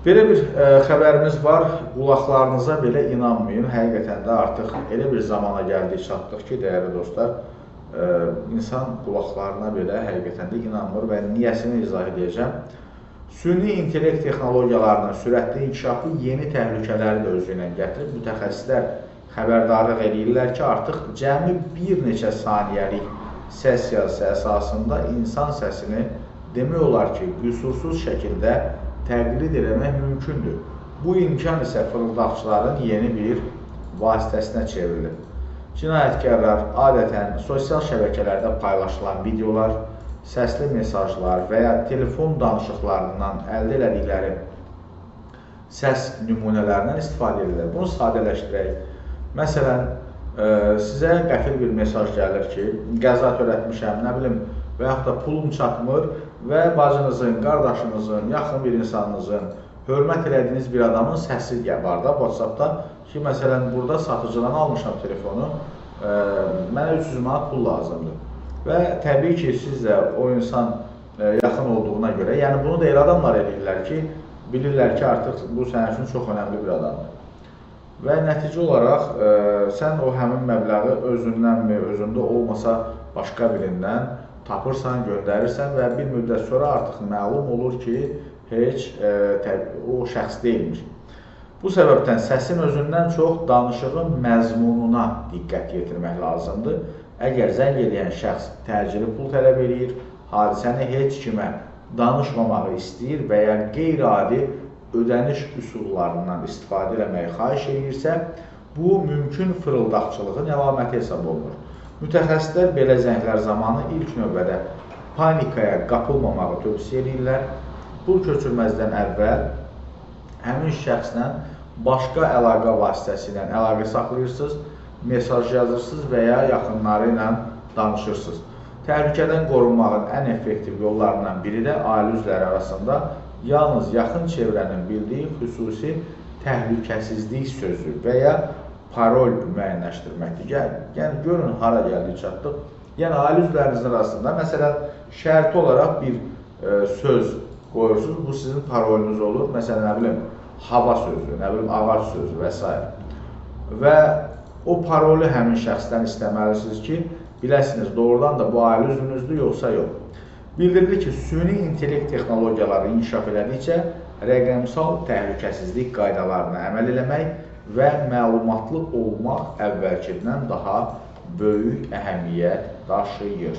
Belə bir xəbərimiz var, qulaqlarınıza belə inanmayın. Həqiqətən də artıq elə bir zamana gəldik, çatdıq ki, dəyərli dostlar, insan qulaqlarına belə həqiqətən də inanmır və niyəsini izah edəcəm. Süni intellekt texnologiyalarının sürətli inkişafı yeni təhlükələri də özü ilə gətirib. Mütəxəssislər xəbərdarlıq edirlər ki, artıq cəmi bir neçə saniyəlik səs yazısı əsasında insan səsini demək olar ki, qüsursuz şəkildə təqlid eləmək mümkündür. Bu imkan isə fırıldaqçıların yeni bir vasitəsinə çevrilir. Cinayətkarlar adətən sosial şəbəkələrdə paylaşılan videolar, səsli mesajlar və ya telefon danışıqlarından əldə elədikləri səs nümunələrindən istifadə edirlər. Bunu sadələşdirək. Məsələn, sizə qəfil bir mesaj gəlir ki, qəza törətmişəm, nə bilim, və yaxud da pulum çatmır və bacınızın, qardaşınızın, yaxın bir insanınızın, hörmət elədiyiniz bir adamın səsi var da WhatsApp-da ki, məsələn, burada satıcıdan almışam telefonu, mənə 300 manat pul lazımdır. Və təbii ki, siz də o insan yaxın olduğuna görə, yəni bunu da elə adamlar edirlər ki, bilirlər ki, artıq bu sənin üçün çox önəmli bir adamdır. Və nəticə olaraq sən o həmin məbləği özündənmi, özündə olmasa başqa birindən tapırsan, göndərirsən və bir müddət sonra artıq məlum olur ki, heç o şəxs deyilmiş. Bu səbəbdən səsin özündən çox danışığın məzmununa diqqət yetirmək lazımdır. Əgər zəng edən şəxs təcili pul tələb edir, hadisəni heç kimə danışmamağı istəyir və ya qeyri-adi ödəniş üsullarından istifadə etməyi xahiş edirsə, bu mümkün fırıldaqçılığın əlaməti hesab olunur. Mütəxəssislər belə zənglər zamanı ilk növbədə panikaya qapılmamağı tövsiyə edirlər. Pul köçürməzdən əvvəl həmin şəxslə başqa əlaqə vasitəsilə əlaqə saxlayırsınız, mesaj yazırsınız və ya yaxınları ilə danışırsınız. Təhlükədən qorunmağın ən effektiv yollarından biri də ailə üzvləri arasında yalnız yaxın çevrənin bildiyi xüsusi təhlükəsizlik sözü və ya parol müəyyənləşdirməkdir. Yəni, görün, hara gəldik, çatdıq. Yəni, ailə üzvlərinizin arasında, məsələn, şərti olaraq bir söz qoyursunuz, bu sizin parolunuz olur. Məsələn, nə bilim, hava sözü, nə bilim, ağac sözü və s. Və o parolu həmin şəxsdən istəməlisiniz ki, biləsiniz, doğrudan da bu ailə üzvünüzdür, yoxsa yox. Bildirilir ki, süni intellekt texnologiyaları inkişaf elədikcə rəqəmsal təhlükəsizlik qaydalarına əməl eləmək və məlumatlı olmaq əvvəlkindən daha böyük əhəmiyyət daşıyır.